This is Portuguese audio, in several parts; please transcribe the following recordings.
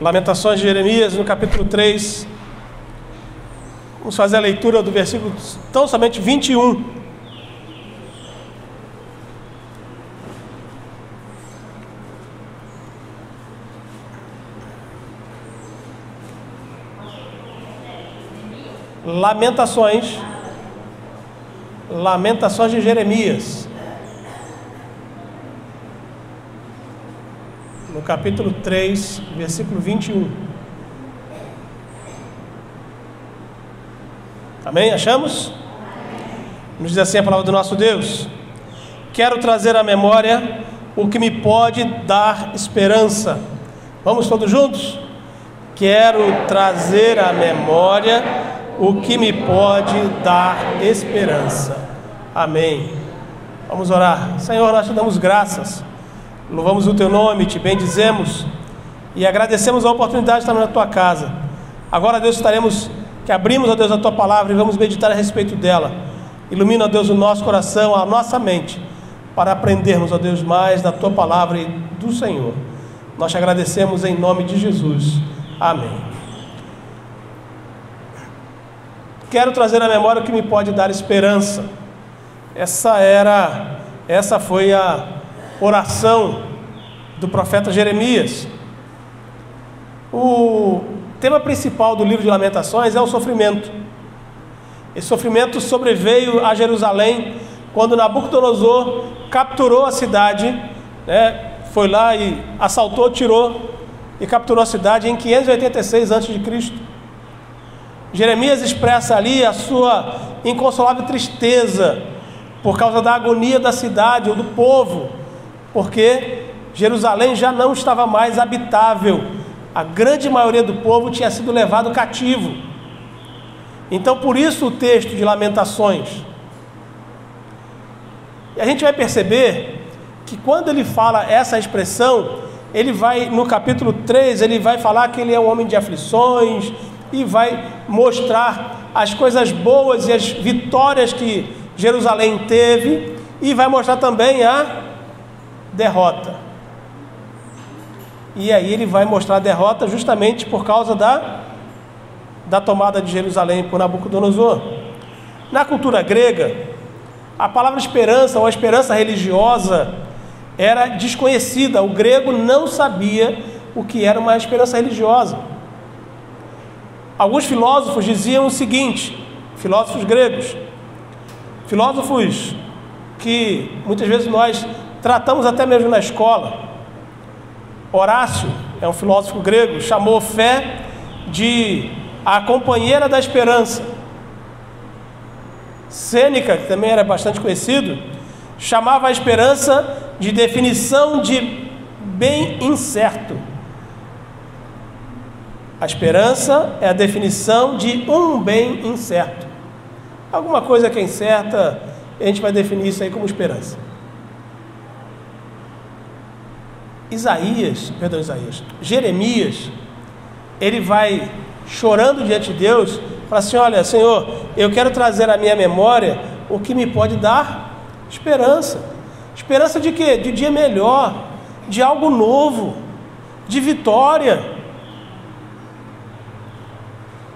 Lamentações de Jeremias, no capítulo 3. Vamos fazer a leitura do versículo tão somente 21. Lamentações de Jeremias, no capítulo 3, versículo 21. Amém? Achamos? Nos diz assim a palavra do nosso Deus: quero trazer à memória o que me pode dar esperança. Vamos todos juntos? Quero trazer à memória o que me pode dar esperança. Amém. Vamos orar. Senhor, nós te damos graças, louvamos o teu nome, te bendizemos e agradecemos a oportunidade de estar na tua casa. Agora, Deus, abrimos, ó Deus, a tua palavra e vamos meditar a respeito dela. Ilumina, ó Deus, o nosso coração, a nossa mente, para aprendermos, ó Deus, mais da tua palavra e do Senhor. Nós te agradecemos em nome de Jesus. Amém. Quero trazer à memória o que me pode dar esperança. Essa foi a oração do profeta Jeremias. O tema principal do livro de Lamentações é o sofrimento. Esse sofrimento sobreveio a Jerusalém quando Nabucodonosor capturou a cidade, foi lá e assaltou, tirou e capturou a cidade em 586 a.C. Jeremias expressa ali a sua inconsolável tristeza por causa da agonia da cidade ou do povo, porque Jerusalém já não estava mais habitável. A grande maioria do povo tinha sido levado cativo. Então, por isso o texto de Lamentações. E a gente vai perceber que quando ele fala essa expressão, ele vai, no capítulo 3, ele vai falar que ele é um homem de aflições e vai mostrar as coisas boas e as vitórias que Jerusalém teve, e vai mostrar também a derrota. E aí ele vai mostrar a derrota justamente por causa da tomada de Jerusalém por Nabucodonosor. Na cultura grega, a palavra esperança ou a esperança religiosa era desconhecida. O grego não sabia o que era uma esperança religiosa. Alguns filósofos diziam o seguinte, filósofos gregos, filósofos que muitas vezes nós tratamos até mesmo na escola. Horácio, é um filósofo grego, chamou fé de a companheira da esperança. Sêneca, que também era bastante conhecido, chamava a esperança de definição de bem incerto. A esperança é a definição de um bem incerto. Alguma coisa que é incerta, a gente vai definir isso aí como esperança. Jeremias, ele vai chorando diante de Deus, fala assim: olha, Senhor, eu quero trazer à minha memória o que me pode dar esperança. Esperança de quê? De dia melhor, de algo novo, de vitória.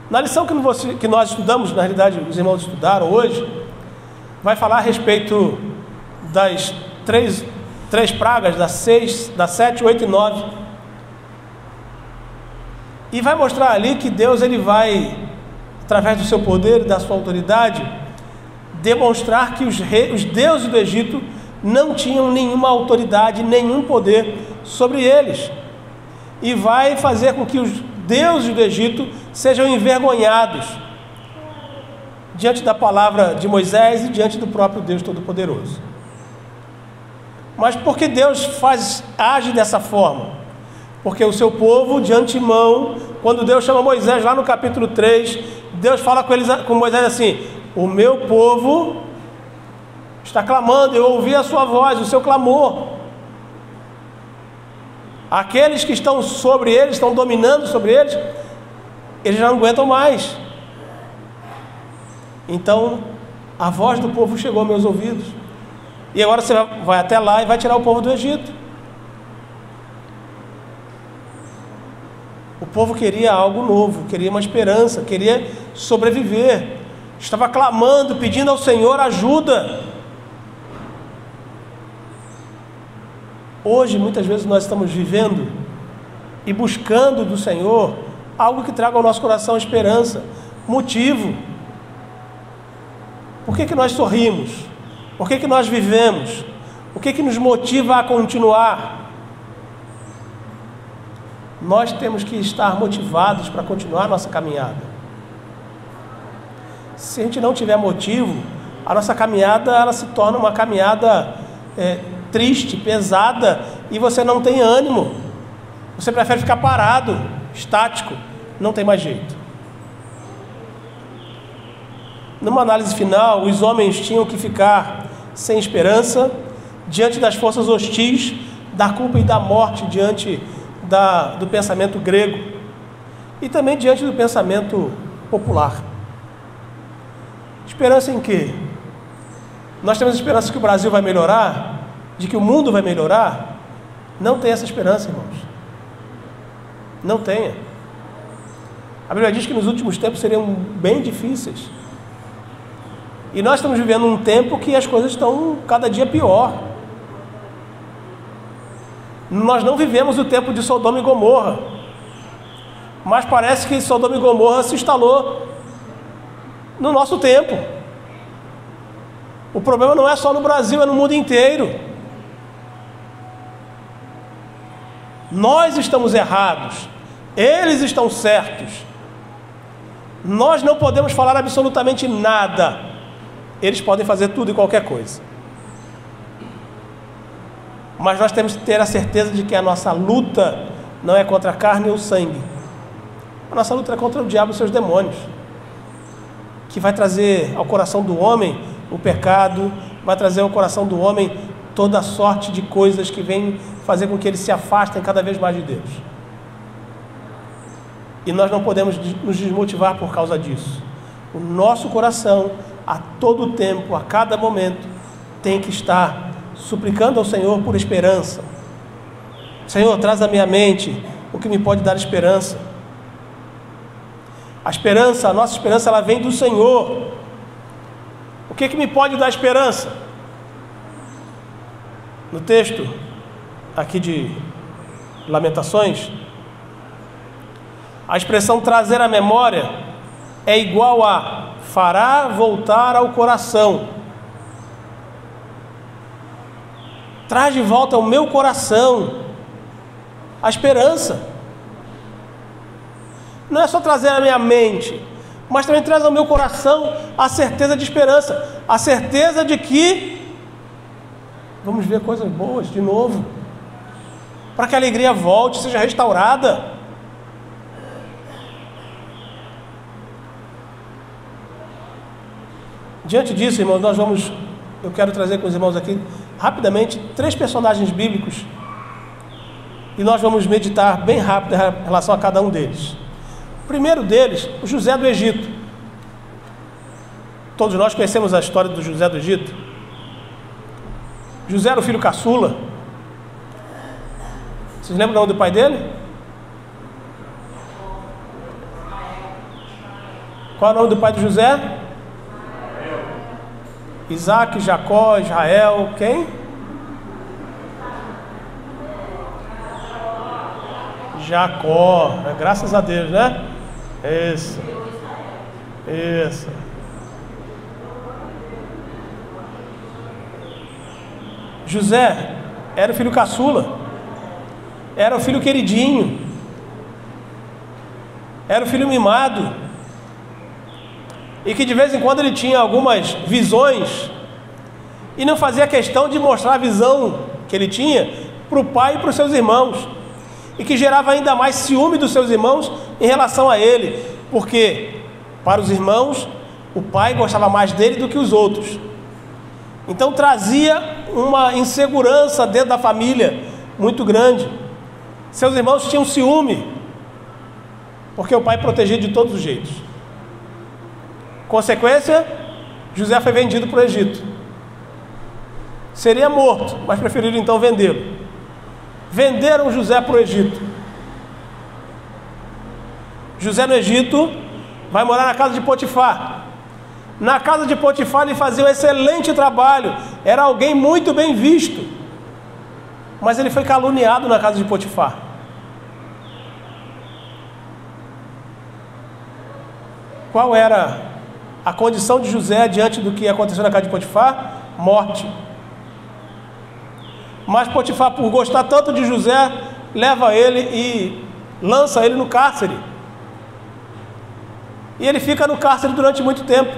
Na lição que nós estudamos, na realidade os irmãos estudaram hoje, vai falar a respeito das três pragas, da 7, 8 e 9. E vai mostrar ali que Deus ele vai, através do seu poder e da sua autoridade, demonstrar que os deuses do Egito não tinham nenhuma autoridade, nenhum poder sobre eles. E vai fazer com que os deuses do Egito sejam envergonhados diante da palavra de Moisés e diante do próprio Deus Todo-Poderoso. Mas por que Deus age dessa forma? Porque o seu povo, de antemão, quando Deus chama Moisés lá no capítulo 3, Deus fala com Moisés assim: o meu povo está clamando, eu ouvi a sua voz, o seu clamor. Aqueles que estão sobre eles, estão dominando sobre eles, eles já não aguentam mais. Então, a voz do povo chegou aos meus ouvidos. E agora você vai até lá e vai tirar o povo do Egito. O povo queria algo novo, queria uma esperança, queria sobreviver. Estava clamando, pedindo ao Senhor ajuda. Hoje, muitas vezes, nós estamos vivendo e buscando do Senhor algo que traga ao nosso coração esperança, motivo. Por que nós sorrimos? Por que nós vivemos? O que nos motiva a continuar? Nós temos que estar motivados para continuar a nossa caminhada. Se a gente não tiver motivo, a nossa caminhada ela se torna uma caminhada triste, pesada, e você não tem ânimo. Você prefere ficar parado, estático, não tem mais jeito. Numa análise final, os homens tinham que ficar sem esperança diante das forças hostis, da culpa e da morte, diante do pensamento grego e também diante do pensamento popular. Esperança em quê? Nós temos esperança que o Brasil vai melhorar, de que o mundo vai melhorar? Não tem essa esperança, irmãos. Não tenha. A Bíblia diz que nos últimos tempos seriam bem difíceis. E nós estamos vivendo um tempo que as coisas estão cada dia pior. Nós não vivemos o tempo de Sodoma e Gomorra, mas parece que Sodoma e Gomorra se instalou no nosso tempo. O problema não é só no Brasil, é no mundo inteiro. Nós estamos errados, eles estão certos. Nós não podemos falar absolutamente nada, eles podem fazer tudo e qualquer coisa. Mas nós temos que ter a certeza de que a nossa luta não é contra a carne ou sangue. A nossa luta é contra o diabo e seus demônios, que vai trazer ao coração do homem o pecado, vai trazer ao coração do homem toda a sorte de coisas que vêm fazer com que eles se afastem cada vez mais de Deus. E nós não podemos nos desmotivar por causa disso. O nosso coração, a todo tempo, a cada momento, tem que estar suplicando ao Senhor por esperança. Senhor, traz à minha mente o que me pode dar esperança. A esperança, a nossa esperança, ela vem do Senhor. O que me pode dar esperança? No texto aqui de Lamentações, a expressão trazer à memória é igual a fará voltar ao coração. Traz de volta ao meu coração a esperança. Não é só trazer à minha mente, mas também traz ao meu coração a certeza de esperança, a certeza de que vamos ver coisas boas de novo, para que a alegria volte, seja restaurada. Diante disso, irmãos, eu quero trazer com os irmãos aqui rapidamente 3 personagens bíblicos e nós vamos meditar bem rápido em relação a cada um deles. O primeiro deles, o José do Egito. Todos nós conhecemos a história do José do Egito. José era o filho caçula. Vocês lembram o nome do pai dele? Qual é o nome do pai de José? Isaac, Jacó, Israel, quem? Jacó, graças a Deus, né? Isso. José era o filho caçula, era o filho queridinho, era o filho mimado, e que de vez em quando ele tinha algumas visões e não fazia questão de mostrar a visão que ele tinha para o pai e para os seus irmãos, e que gerava ainda mais ciúme dos seus irmãos em relação a ele, porque para os irmãos o pai gostava mais dele do que os outros. Então trazia uma insegurança dentro da família muito grande. Seus irmãos tinham ciúme, porque o pai protegia de todos os jeitos. Consequência, José foi vendido para o Egito. Seria morto, mas preferiram então vendê-lo. Venderam José para o Egito. José no Egito vai morar na casa de Potifar. Na casa de Potifar ele fazia um excelente trabalho, era alguém muito bem visto, mas ele foi caluniado na casa de Potifar. Qual era a condição de José diante do que aconteceu na casa de Potifar? Morte. Mas Potifar, por gostar tanto de José, leva ele e lança ele no cárcere. E ele fica no cárcere durante muito tempo.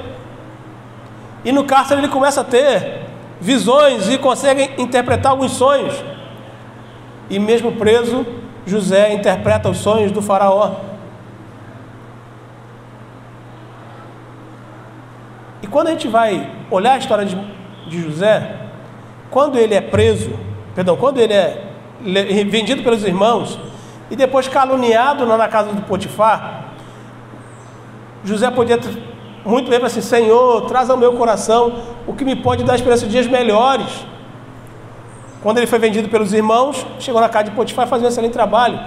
E no cárcere ele começa a ter visões e consegue interpretar alguns sonhos. E mesmo preso, José interpreta os sonhos do faraó. E quando a gente vai olhar a história de José, quando ele é preso, quando ele é vendido pelos irmãos e depois caluniado na casa do Potifar, José podia muito bem falar assim: Senhor, traz ao meu coração o que me pode dar esperança de dias melhores. Quando ele foi vendido pelos irmãos, chegou na casa de Potifar e fazia um excelente trabalho,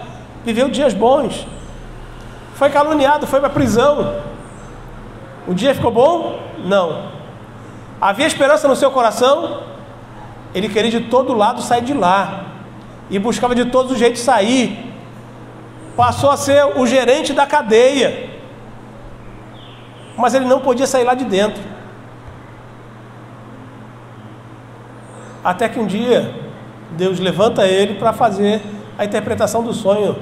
viveu dias bons. Foi caluniado, foi para a prisão. O dia ficou bom? Não. Havia esperança no seu coração? Ele queria de todo lado sair de lá e buscava de todos os jeitos sair. Passou a ser o gerente da cadeia, mas ele não podia sair lá de dentro. Até que um dia Deus levanta ele para fazer a interpretação do sonho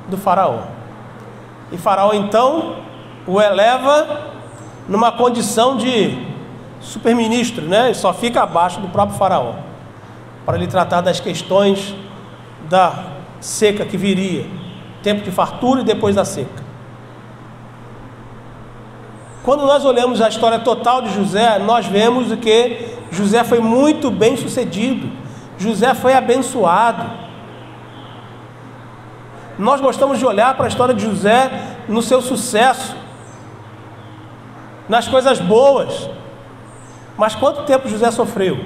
do faraó. E faraó então o eleva numa condição de superministro, né? Ele só fica abaixo do próprio faraó, para ele tratar das questões da seca que viria, tempo de fartura e depois da seca. Quando nós olhamos a história total de José, nós vemos que José foi muito bem sucedido, José foi abençoado. Nós gostamos de olhar para a história de José no seu sucesso, nas coisas boas, mas quanto tempo José sofreu?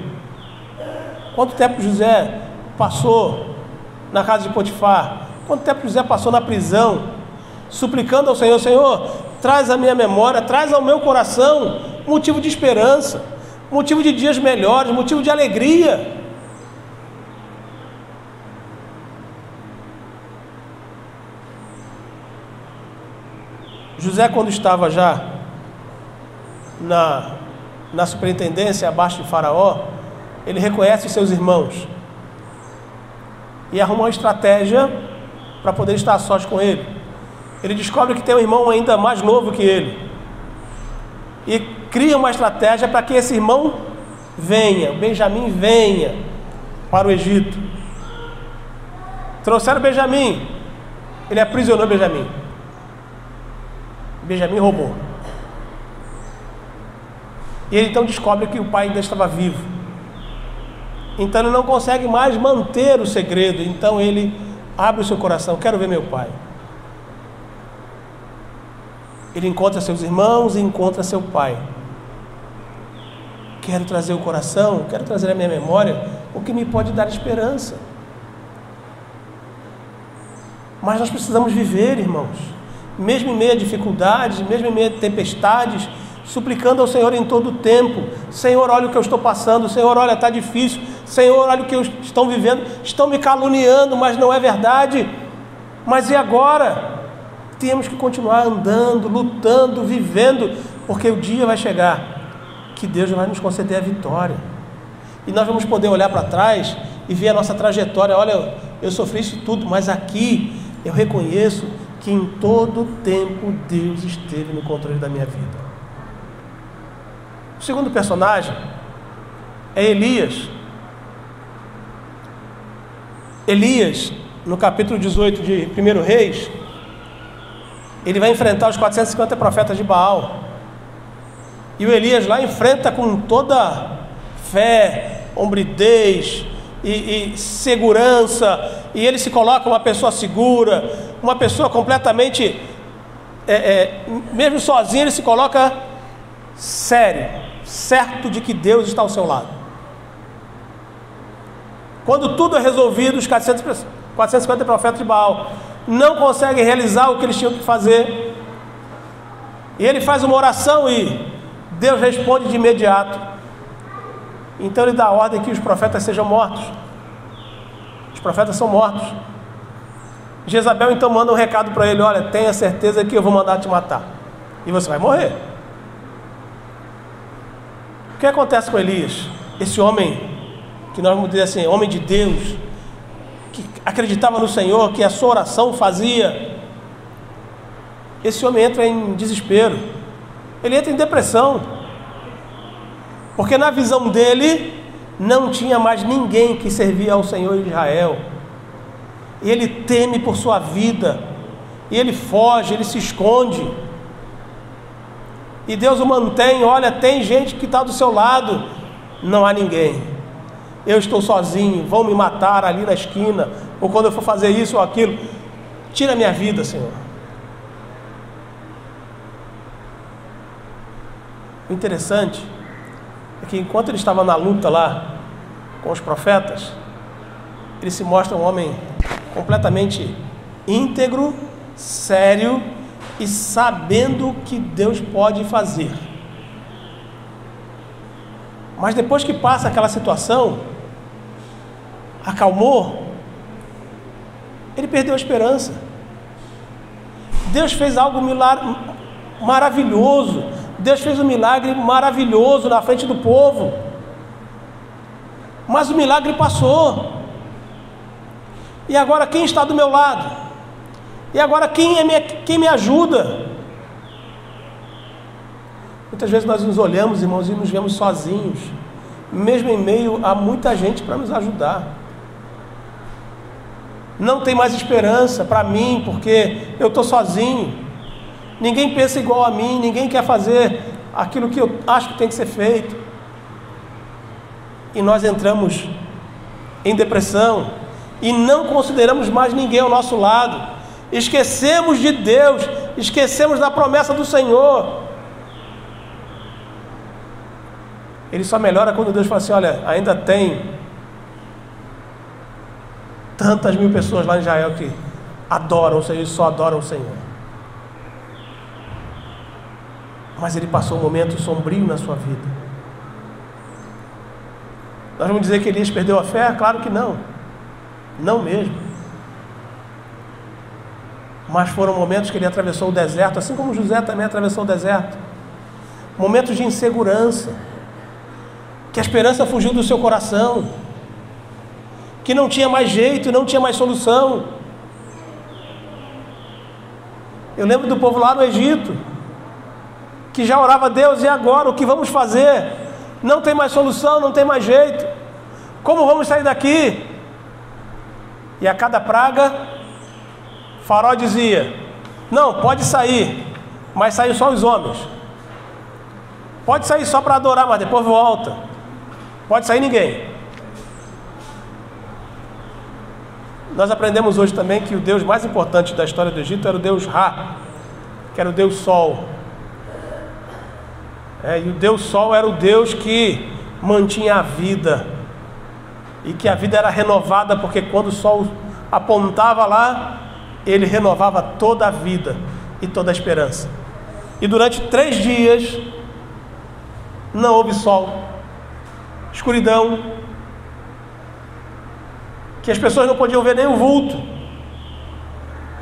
Quanto tempo José passou na casa de Potifar? Quanto tempo José passou na prisão, suplicando ao Senhor: Senhor, traz à minha memória, traz ao meu coração motivo de esperança, motivo de dias melhores, motivo de alegria. José, quando estava já na superintendência abaixo de Faraó, ele reconhece os seus irmãos e arruma uma estratégia para poder estar a sós com ele. Ele descobre que tem um irmão ainda mais novo que ele e cria uma estratégia para que esse irmão venha, Benjamim venha para o Egito. Trouxeram Benjamim, ele aprisionou Benjamim. Benjamim roubou. E ele então descobre que o pai ainda estava vivo. Então ele não consegue mais manter o segredo. Então ele abre o seu coração: quero ver meu pai. Ele encontra seus irmãos e encontra seu pai. Quero trazer o coração, quero trazer a minha memória o que me pode dar esperança. Mas nós precisamos viver, irmãos, mesmo em meio a dificuldades, mesmo em meio a tempestades, suplicando ao Senhor em todo o tempo: Senhor, olha o que eu estou passando, Senhor, olha, está difícil, Senhor, olha o que estão vivendo, estão me caluniando, mas não é verdade. Mas e agora? Temos que continuar andando, lutando, vivendo, porque o dia vai chegar que Deus vai nos conceder a vitória, e nós vamos poder olhar para trás e ver a nossa trajetória. Olha, eu sofri isso tudo, mas aqui eu reconheço que em todo tempo Deus esteve no controle da minha vida. O segundo personagem é Elias. Elias, no capítulo 18 de 1 Reis, ele vai enfrentar os 450 profetas de Baal. E o Elias lá enfrenta com toda fé, hombridez e segurança. E ele se coloca uma pessoa segura, uma pessoa completamente, mesmo sozinho, ele se coloca sério, certo de que Deus está ao seu lado. Quando tudo é resolvido, os 450 profetas de Baal não conseguem realizar o que eles tinham que fazer, E ele faz uma oração e Deus responde de imediato. Então ele dá ordem que os profetas sejam mortos. Os profetas são mortos. Jezabel então manda um recado para ele: olha, tenha certeza que eu vou mandar te matar e você vai morrer. O que acontece com Elias? Esse homem, que nós vamos dizer assim, homem de Deus, que acreditava no Senhor, que a sua oração fazia. Esse homem entra em desespero, ele entra em depressão, porque na visão dele não tinha mais ninguém que servia ao Senhor de Israel. E ele teme por sua vida, e ele foge, ele se esconde, e Deus o mantém. Olha, tem gente que está do seu lado, não há ninguém, eu estou sozinho, vão me matar ali na esquina, ou quando eu for fazer isso ou aquilo, tira a minha vida, Senhor. O interessante é que enquanto ele estava na luta lá com os profetas, ele se mostra um homem completamente íntegro, sério e sabendo o que Deus pode fazer. Mas depois que passa aquela situação, acalmou, ele perdeu a esperança. Deus fez algo maravilhoso. Deus fez um milagre maravilhoso na frente do povo, mas o milagre passou. E agora quem está do meu lado? E agora quem me ajuda? Muitas vezes nós nos olhamos, irmãos, e nos vemos sozinhos, mesmo em meio a muita gente para nos ajudar. Não tem mais esperança para mim, porque eu estou sozinho. Ninguém pensa igual a mim, ninguém quer fazer aquilo que eu acho que tem que ser feito. E nós entramos em depressão e não consideramos mais ninguém ao nosso lado. Esquecemos de Deus, esquecemos da promessa do Senhor. Ele só melhora quando Deus fala assim: olha, ainda tem tantas mil pessoas lá em Israel que adoram o Senhor e só adoram o Senhor. Mas ele passou um momento sombrio na sua vida. Nós vamos dizer que Elias perdeu a fé? Claro que não. Não mesmo. Mas foram momentos que ele atravessou o deserto, assim como José também atravessou o deserto. Momentos de insegurança, que a esperança fugiu do seu coração, que não tinha mais jeito, não tinha mais solução. Eu lembro do povo lá no Egito, que já orava a Deus: e agora, o que vamos fazer? Não tem mais solução, não tem mais jeito. Como vamos sair daqui? E a cada praga, Faraó dizia: não, pode sair, mas saem só os homens. Pode sair só para adorar, mas depois volta. Pode sair ninguém. Nós aprendemos hoje também que o Deus mais importante da história do Egito era o Deus Ra, que era o Deus Sol. E o Deus Sol era o Deus que mantinha a vida, e que a vida era renovada, porque quando o sol apontava lá, ele renovava toda a vida e toda a esperança. E durante 3 dias não houve sol, escuridão, que as pessoas não podiam ver nem o vulto,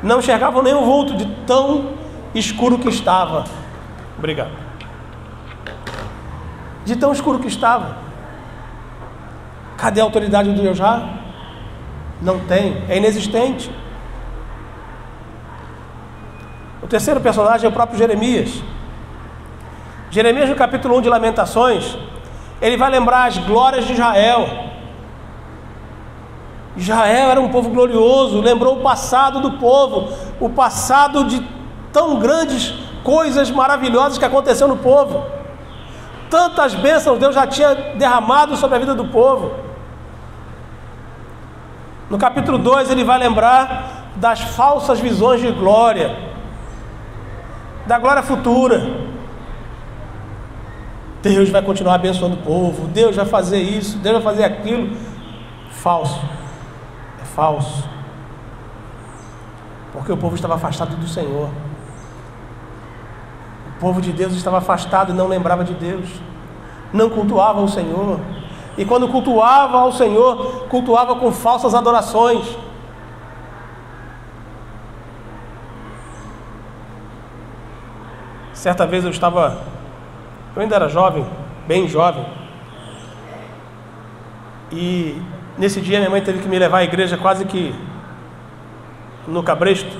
não enxergavam nem o vulto de tão escuro que estava. Obrigado. De tão escuro que estava. Cadê a autoridade do Deus Ra? Não tem, é inexistente. O terceiro personagem é o próprio Jeremias. Jeremias, no capítulo 1 de Lamentações, ele vai lembrar as glórias de Israel. Israel era um povo glorioso, lembrou o passado do povo, o passado de tão grandes coisas maravilhosas que aconteceu no povo. Tantas bênçãos Deus já tinha derramado sobre a vida do povo. No capítulo 2 ele vai lembrar das falsas visões de glória, da glória futura. Deus vai continuar abençoando o povo, Deus vai fazer isso, Deus vai fazer aquilo. Falso. É falso. Porque o povo estava afastado do Senhor. O O povo de Deus estava afastado e não lembrava de Deus, não cultuava o Senhor. E quando cultuava ao Senhor, cultuava com falsas adorações. Certa vez eu ainda era jovem, bem jovem, e nesse dia minha mãe teve que me levar à igreja quase que no cabresto,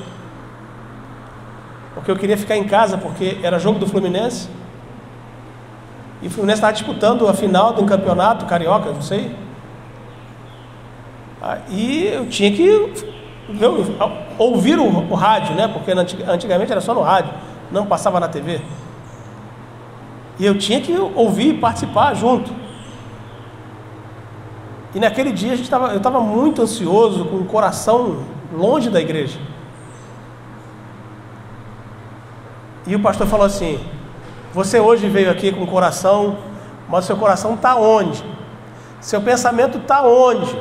porque eu queria ficar em casa, porque era jogo do Fluminense, e o Fluminense estava disputando a final de um campeonato carioca, não sei, e eu tinha que ouvir o rádio, né? Porque antigamente era só no rádio, não passava na TV, e eu tinha que ouvir e participar junto. E naquele dia eu estava muito ansioso, com o coração longe da igreja. E o pastor falou assim: você hoje veio aqui com o coração, mas o seu coração está onde? Seu pensamento está onde?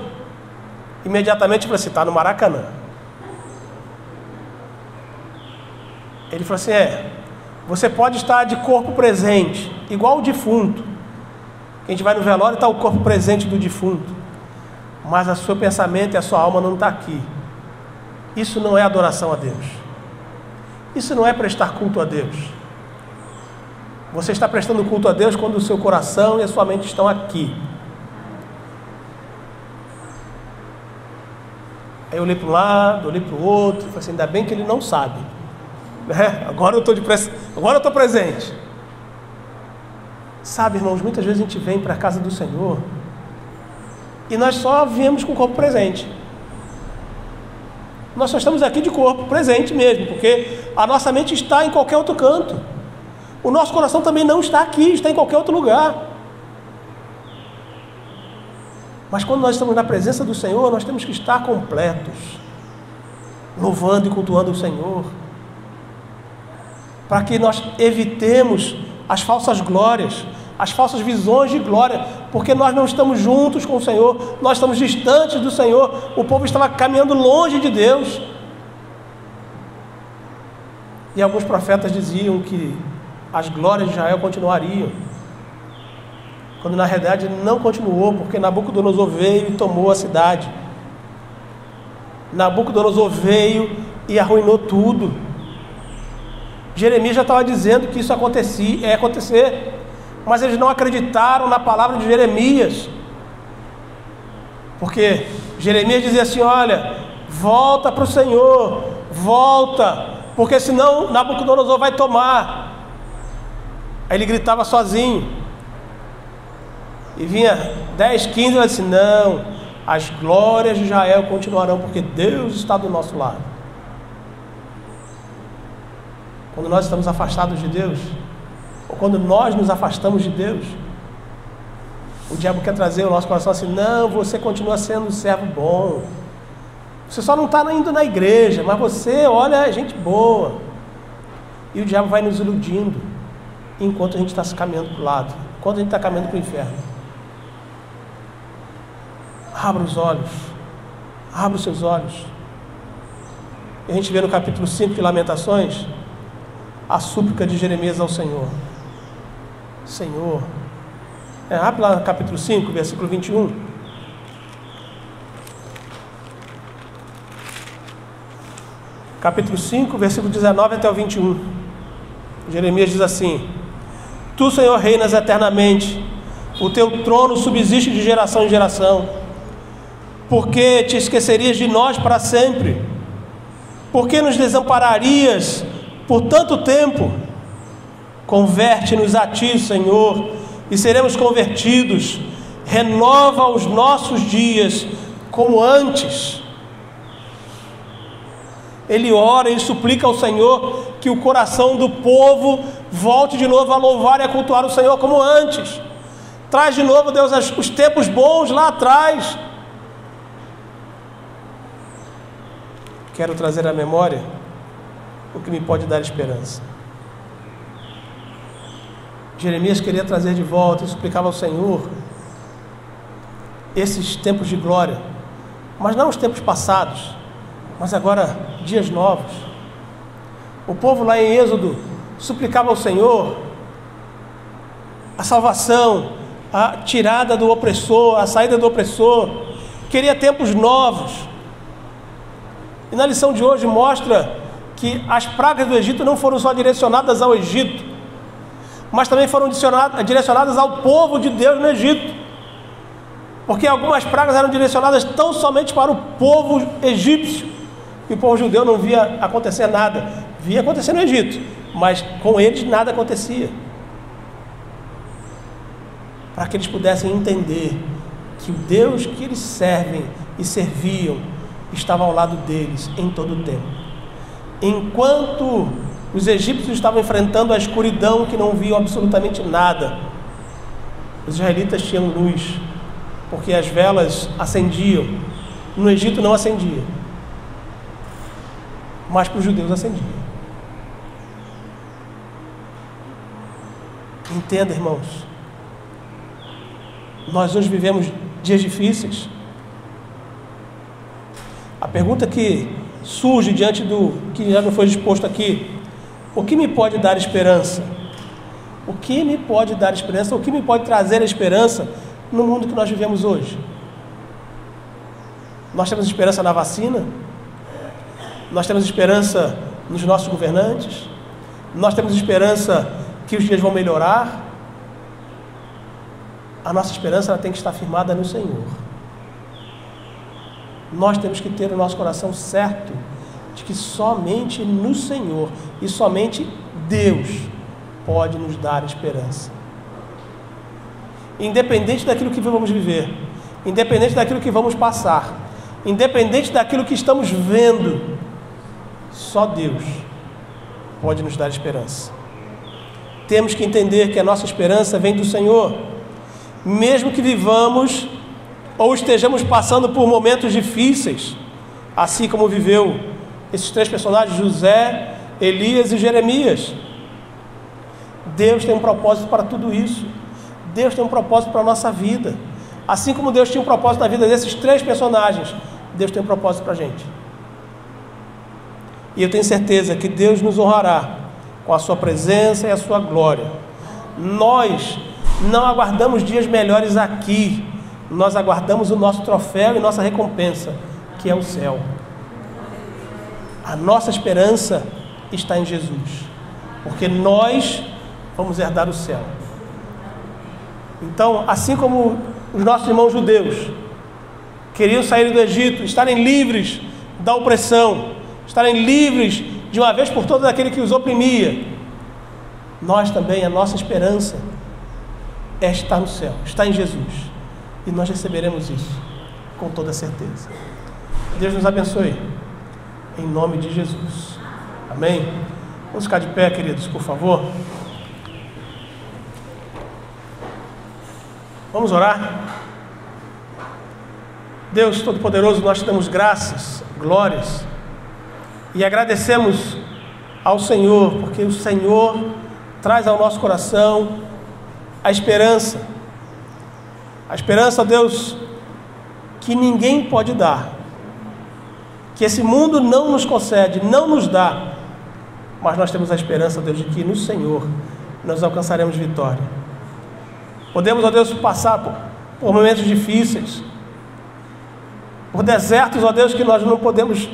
Imediatamente eu falei assim: está no Maracanã. Ele falou assim: você pode estar de corpo presente, igual o defunto. A gente vai no velório e está o corpo presente do defunto, mas o seu pensamento e a sua alma não está aqui. Isso não é adoração a Deus. Isso não é prestar culto a Deus. Você está prestando culto a Deus quando o seu coração e a sua mente estão aqui. Aí eu olhei para um lado, olhei para o outro, falei assim: ainda bem que ele não sabe, né? Agora eu estou presente. Sabe, irmãos, muitas vezes a gente vem para a casa do Senhor e nós só viemos com o corpo presente. Nós só estamos aqui de corpo presente mesmo, porque a nossa mente está em qualquer outro canto. O nosso coração também não está aqui, está em qualquer outro lugar. Mas quando nós estamos na presença do Senhor, nós temos que estar completos, louvando e cultuando o Senhor, para que nós evitemos as falsas glórias, as falsas visões de glória, porque nós não estamos juntos com o Senhor, nós estamos distantes do Senhor. O povo estava caminhando longe de Deus, e alguns profetas diziam que as glórias de Israel continuariam, quando na realidade não continuou, porque Nabucodonosor veio e tomou a cidade. Nabucodonosor veio e arruinou tudo. Jeremias já estava dizendo que isso ia acontecer, mas eles não acreditaram na palavra de Jeremias, porque Jeremias dizia assim: olha, volta para o Senhor, volta, porque senão Nabucodonosor vai tomar. Aí ele gritava sozinho, e vinha 10, 15, e ele disse: não, as glórias de Israel continuarão, porque Deus está do nosso lado. Quando nós estamos afastados de Deus, ou quando nós nos afastamos de Deus, o diabo quer trazer o nosso coração assim: não, você continua sendo um servo bom, você só não está indo na igreja, mas você, olha, é gente boa. E o diabo vai nos iludindo, enquanto a gente está caminhando para o lado, enquanto a gente está caminhando para o inferno. Abra os olhos, abra os seus olhos. E a gente vê no capítulo 5 de Lamentações a súplica de Jeremias ao Senhor. Senhor, abre lá no capítulo 5, versículo 21. Capítulo 5, versículo 19 até o 21. Jeremias diz assim: tu, Senhor, reinas eternamente, o teu trono subsiste de geração em geração. Por que te esquecerias de nós para sempre? Por que nos desampararias por tanto tempo? Converte-nos a ti, Senhor, e seremos convertidos. Renova os nossos dias como antes. Ele ora e suplica ao Senhor que o coração do povo volte de novo a louvar e a cultuar o Senhor como antes. Traz de novo, Deus, os tempos bons lá atrás. Quero trazer à memória o que me pode dar esperança. Jeremias queria trazer de volta e suplicava ao Senhor esses tempos de glória, mas não os tempos passados, mas agora dias novos. O povo lá em Êxodo suplicava ao Senhor a salvação, a tirada do opressor, a saída do opressor, queria tempos novos. E na lição de hoje mostra que as pragas do Egito não foram só direcionadas ao Egito, mas também foram direcionadas ao povo de Deus no Egito, porque algumas pragas eram direcionadas tão somente para o povo egípcio, e o povo judeu não via acontecer nada, via acontecer no Egito, mas com eles nada acontecia, para que eles pudessem entender que o Deus que eles servem e serviam estava ao lado deles em todo o tempo. Enquanto os egípcios estavam enfrentando a escuridão que não viam absolutamente nada, os israelitas tinham luz, porque as velas acendiam. No Egito não acendia, mas para os judeus acendia. Entenda, irmãos, nós hoje vivemos dias difíceis. A pergunta que surge diante do que já não foi exposto aqui: o que me pode dar esperança? O que me pode dar esperança? O que me pode trazer a esperança no mundo que nós vivemos hoje? Nós temos esperança na vacina? Nós temos esperança nos nossos governantes? Nós temos esperança que os dias vão melhorar? A nossa esperança ela tem que estar firmada no Senhor. Nós temos que ter o nosso coração certo de que somente no Senhor e somente Deus pode nos dar esperança. Independente daquilo que vamos viver, independente daquilo que vamos passar, independente daquilo que estamos vendo, só Deus pode nos dar esperança. Temos que entender que a nossa esperança vem do Senhor. Mesmo que vivamos ou estejamos passando por momentos difíceis, assim como viveu esses três personagens, José, Elias e Jeremias, Deus tem um propósito para tudo isso. Deus tem um propósito para a nossa vida. Assim como Deus tinha um propósito na vida desses três personagens, Deus tem um propósito para a gente. E eu tenho certeza que Deus nos honrará com a sua presença e a sua glória. Nós não aguardamos dias melhores aqui, nós aguardamos o nosso troféu e nossa recompensa, que é o céu. A nossa esperança está em Jesus, porque nós vamos herdar o céu. Então, assim como os nossos irmãos judeus queriam sair do Egito, estarem livres da opressão, estarem livres de uma vez por todas daquele que os oprimia, nós também, a nossa esperança é estar no céu, está em Jesus, e nós receberemos isso com toda certeza. Deus nos abençoe, em nome de Jesus, amém? Vamos ficar de pé, queridos, por favor. Vamos orar. Deus Todo-Poderoso, nós te damos graças, glórias, e agradecemos ao Senhor, porque o Senhor traz ao nosso coração a esperança, Deus, que ninguém pode dar, que esse mundo não nos concede, não nos dá, mas nós temos a esperança, Deus, de que no Senhor nós alcançaremos vitória. Podemos, ó Deus, passar por momentos difíceis, por desertos, ó Deus, que nós não podemos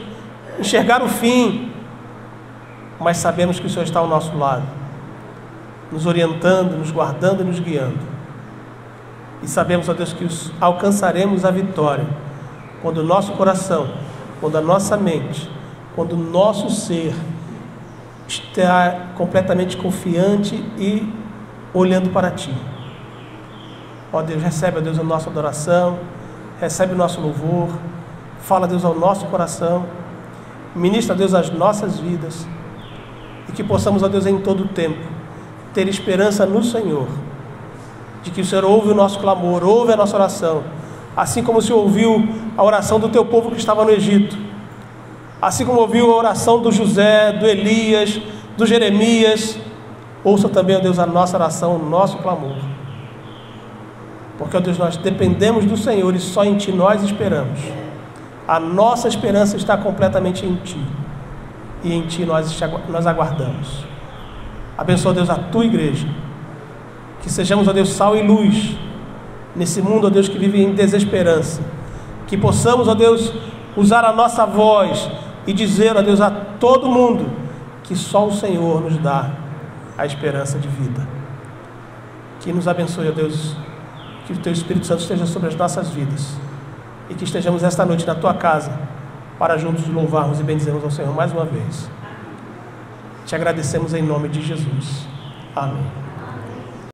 enxergar o fim, mas sabemos que o Senhor está ao nosso lado, nos orientando, nos guardando e nos guiando. E sabemos, ó Deus, que alcançaremos a vitória quando o nosso coração, quando a nossa mente, quando o nosso ser está completamente confiante e olhando para Ti. Ó Deus, recebe, ó Deus, a nossa adoração, recebe o nosso louvor, fala, Deus, ao nosso coração, ministra, Deus, as nossas vidas, e que possamos, ó Deus, em todo o tempo, ter esperança no Senhor, de que o Senhor ouve o nosso clamor, ouve a nossa oração, assim como o Senhor ouviu a oração do Teu povo que estava no Egito, assim como ouviu a oração do José, do Elias, do Jeremias, ouça também, ó Deus, a nossa oração, o nosso clamor, porque, ó Deus, nós dependemos do Senhor e só em Ti nós esperamos. A nossa esperança está completamente em Ti, e em Ti nós aguardamos. Abençoa, ó Deus, a tua igreja. Que sejamos, ó Deus, sal e luz nesse mundo, ó Deus, que vive em desesperança. Que possamos, ó Deus, usar a nossa voz e dizer, ó Deus, a todo mundo que só o Senhor nos dá a esperança de vida. Que nos abençoe, ó Deus, que o Teu Espírito Santo esteja sobre as nossas vidas e que estejamos esta noite na Tua casa para juntos louvarmos e bendizermos ao Senhor mais uma vez. Te agradecemos em nome de Jesus. Amém.